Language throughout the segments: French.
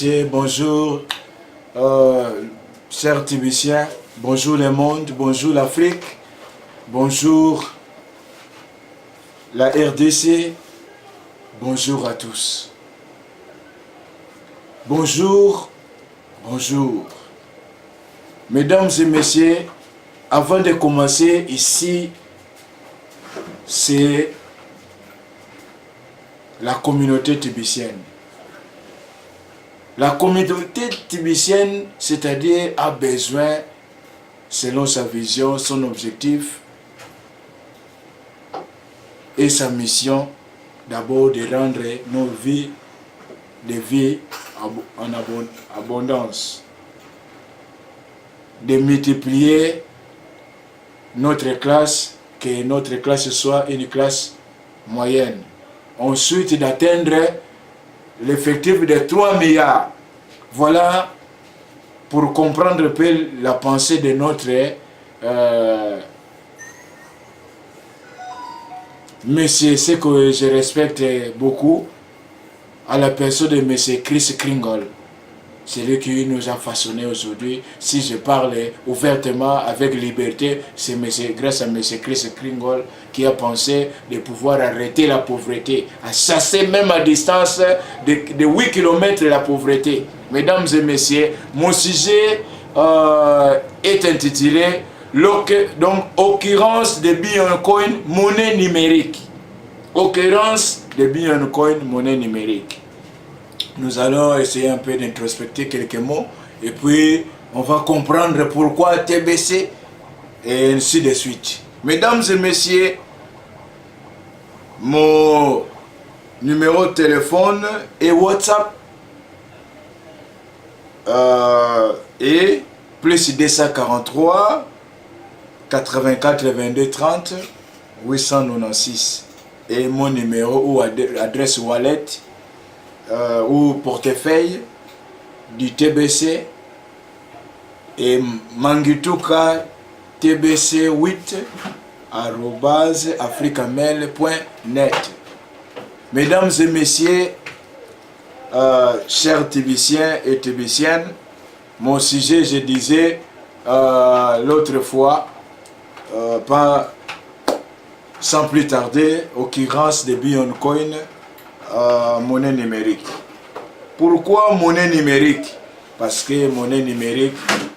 invités, bonjour chers Tibiciens, bonjour le monde, bonjour l'Afrique, bonjour la RDC, bonjour à tous. Bonjour, bonjour. Mesdames et messieurs, avant de commencer ici, c'est la communauté tibicienne. La communauté tibicienne, c'est-à-dire, a besoin, selon sa vision, son objectif et sa mission, d'abord de rendre nos vies des vies en abondance, de multiplier notre classe, que notre classe soit une classe moyenne. Ensuite, d'atteindre l'effectif de 3 milliards. Voilà pour comprendre un peu la pensée de notre monsieur, ce que je respecte beaucoup, à la personne de monsieur Chris Kringle. C'est lui qui nous a façonné aujourd'hui. Si je parle ouvertement, avec liberté, c'est grâce à M. Chris Kringle qui a pensé de pouvoir arrêter la pauvreté, à chasser même à distance de 8 km la pauvreté. Mesdames et messieurs, mon sujet est intitulé donc occurrence de Bitcoin, monnaie numérique. Occurrence de Bitcoin, monnaie numérique. Nous allons essayer un peu d'introspecter quelques mots et puis on va comprendre pourquoi TBC et ainsi de suite. Mesdames et messieurs, mon numéro de téléphone et WhatsApp est plus 243 84 22 30 896 et mon numéro ou adresse wallet ou portefeuille du TBC et mangituka tbc8 @africamail.net. Mesdames et messieurs, chers Tibiciens et Tibiciennes, mon sujet, je disais l'autre fois, pas sans plus tarder, occurrence de Bitcoin, monnaie numérique. Pourquoi monnaie numérique? Parce que monnaie numérique,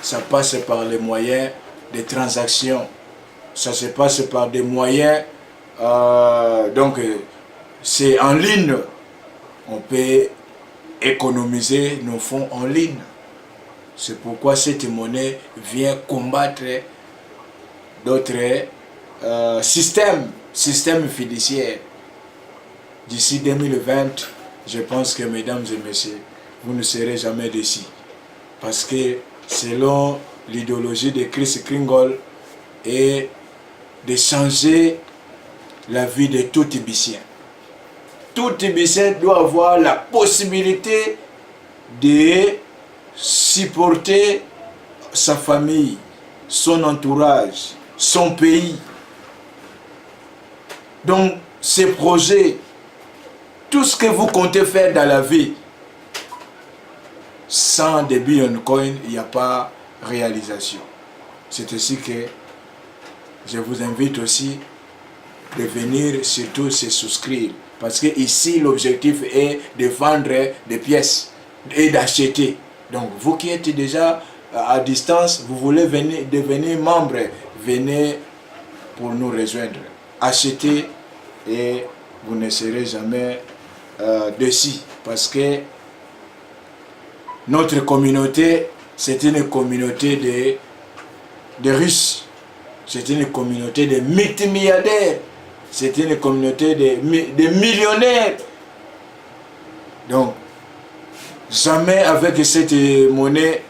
ça passe par les moyens de transaction. Ça se passe par des moyens, donc c'est en ligne. On peut économiser nos fonds en ligne. C'est pourquoi cette monnaie vient combattre d'autres systèmes fiduciaires. D'ici 2020, je pense que, mesdames et messieurs, vous ne serez jamais déçus. Parce que, selon l'idéologie de Chris Kringle, est de changer la vie de tout Tibicien. Tout Tibicien doit avoir la possibilité de supporter sa famille, son entourage, son pays. Donc, ces projets, tout ce que vous comptez faire dans la vie, sans des Bitcoin, il n'y a pas réalisation. C'est ainsi que je vous invite aussi de venir surtout se souscrire. Parce que ici, l'objectif est de vendre des pièces et d'acheter. Donc, vous qui êtes déjà à distance, vous voulez devenir membre, venez pour nous rejoindre. Achetez et vous ne serez jamais déçus, parce que notre communauté, c'est une communauté de riches, c'est une communauté de multimilliardaires, c'est une communauté de millionnaires. Donc, jamais avec cette monnaie,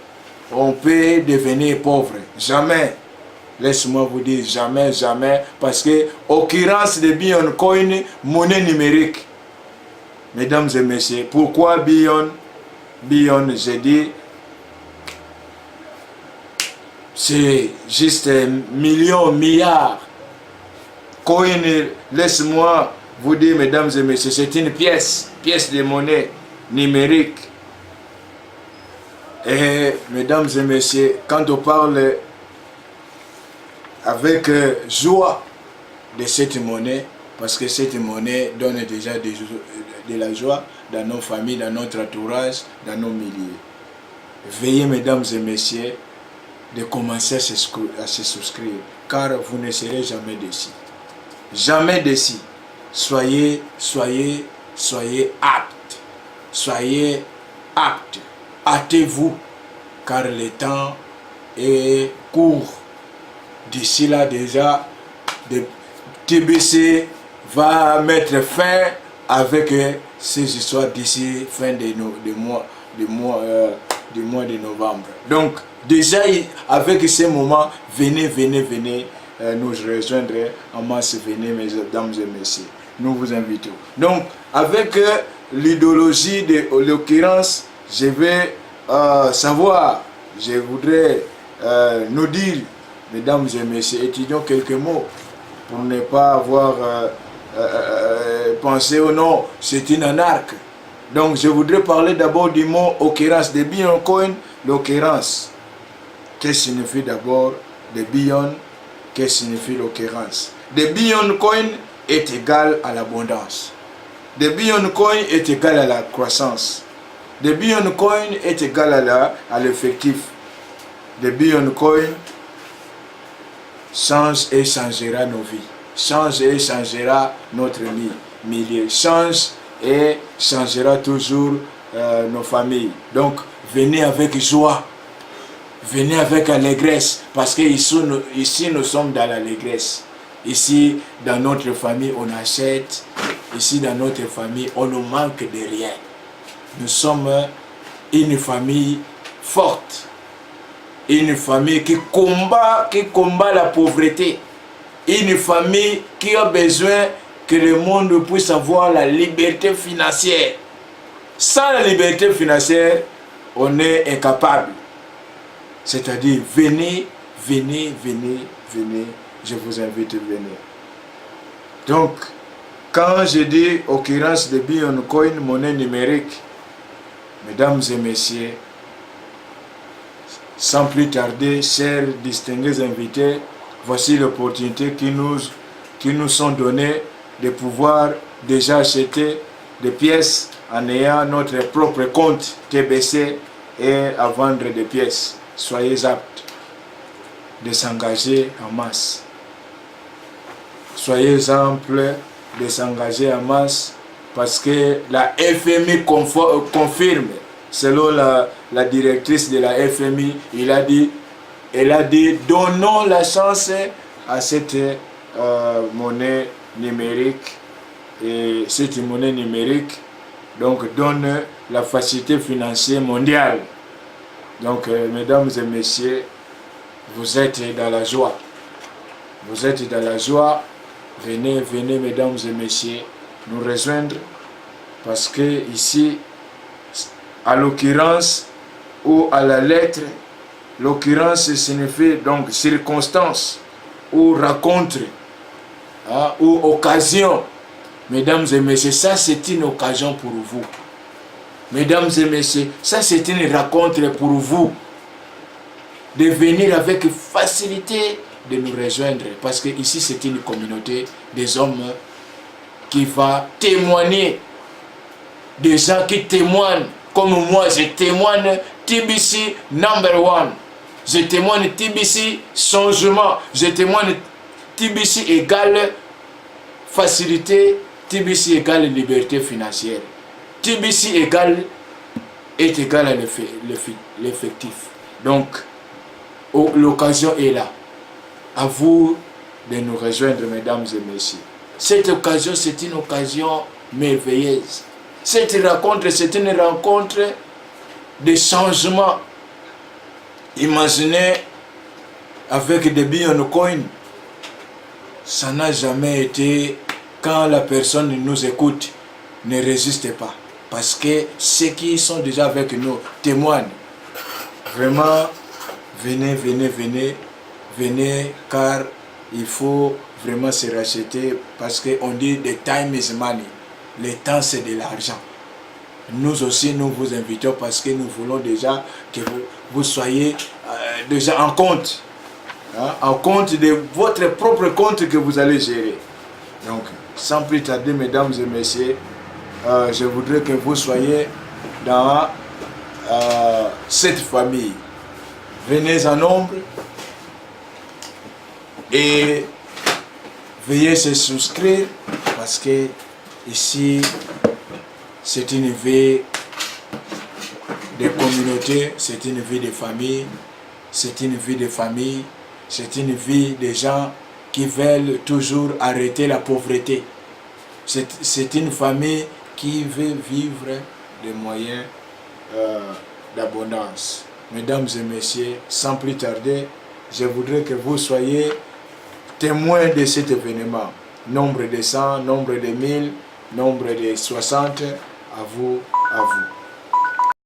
on peut devenir pauvre. Jamais. Laisse-moi vous dire, jamais, jamais, parce que occurrence de Bitcoin, monnaie numérique. Mesdames et messieurs, pourquoi Bitcoin, j'ai dit, c'est juste millions, milliards. Coin, laisse-moi vous dire, mesdames et messieurs, c'est une pièce de monnaie numérique. Et mesdames et messieurs, quand on parle avec joie de cette monnaie, parce que cette monnaie donne déjà de la joie dans nos familles, dans notre entourage, dans nos milieux. Veuillez, mesdames et messieurs, de commencer à se souscrire, car vous ne serez jamais déçus. Jamais déçus. Soyez aptes. Soyez aptes. Hâtez-vous, car le temps est court. D'ici là, déjà, TBC va mettre fin avec ces histoires d'ici fin du mois de novembre. Donc, déjà, avec ces moments, venez nous rejoindre en masse, venez, mesdames et messieurs. Nous vous invitons. Donc, avec l'idéologie de l'occurrence, je vais savoir, je voudrais nous dire, mesdames et messieurs, étudions quelques mots pour ne pas avoir pensé au nom, c'est une anarque. Donc, je voudrais parler d'abord du mot occurrence, de Bitcoin coin, l'occurrence. Qu'est-ce que signifie d'abord de Bitcoin? Qu'est-ce que signifie l'occurrence? De Bitcoin coin est égal à l'abondance. De Bitcoin coin est égal à la croissance. De Bitcoin coin est égal à l'effectif. De Bitcoin coin change et changera nos vies. Change et changera notre milieu. Change et changera toujours nos familles. Donc, venez avec joie. Venez avec allégresse. Parce que ici, nous sommes dans l'allégresse. Ici, dans notre famille, on achète. Ici, dans notre famille, on ne manque de rien. Nous sommes une famille forte. Une famille qui combat la pauvreté. Une famille qui a besoin que le monde puisse avoir la liberté financière. Sans la liberté financière, on est incapable. C'est-à-dire, venez, je vous invite à venir. Donc, quand je dis occurrence de Bitcoin coin, monnaie numérique, mesdames et messieurs, sans plus tarder, chers distingués invités, voici l'opportunité qui nous sont données de pouvoir déjà acheter des pièces en ayant notre propre compte TBC et à vendre des pièces. Soyez aptes de s'engager en masse. Soyez amples de s'engager en masse parce que la FMI confirme, selon la directrice de la FMI, elle a dit donnons la chance à cette monnaie numérique. Et cette monnaie numérique donc donne la facilité financière mondiale. Donc, mesdames et messieurs, vous êtes dans la joie. Vous êtes dans la joie. Venez, mesdames et messieurs, nous rejoindre. Parce que ici, à l'occurrence ou à la lettre, l'occurrence signifie donc circonstance ou rencontre ou occasion. Mesdames et messieurs, ça c'est une occasion pour vous. Mesdames et messieurs, ça c'est une rencontre pour vous. De venir avec facilité de nous rejoindre. Parce que ici c'est une communauté des hommes qui va témoigner. Des gens qui témoignent. Comme moi je témoigne TBC #1. Je témoigne TBC changement. Je témoigne TBC égale facilité. TBC égale liberté financière. TBC est égal à l'effectif. Donc, l'occasion est là. À vous de nous rejoindre, mesdames et messieurs. Cette occasion, c'est une occasion merveilleuse. Cette rencontre, c'est une rencontre de changement. Imaginez, avec des Bitcoin coin, ça n'a jamais été, quand la personne nous écoute, ne résiste pas. Parce que ceux qui sont déjà avec nous témoignent. Vraiment, venez, car il faut vraiment se racheter. Parce qu'on dit the time is money. Le temps, c'est de l'argent. nous aussi nous vous invitons parce que nous voulons déjà que vous soyez déjà en compte. Hein, en compte de votre propre compte que vous allez gérer. Donc, sans plus tarder, mesdames et messieurs, je voudrais que vous soyez dans cette famille. Venez en nombre et veuillez se souscrire parce que ici, c'est une vie de communauté, c'est une vie de famille, c'est une vie de famille, c'est une vie de gens qui veulent toujours arrêter la pauvreté. C'est une famille qui veut vivre des moyens d'abondance. Mesdames et messieurs, sans plus tarder, je voudrais que vous soyez témoins de cet événement. Nombre de 100, nombre de 1000, nombre de 60, à vous, à vous.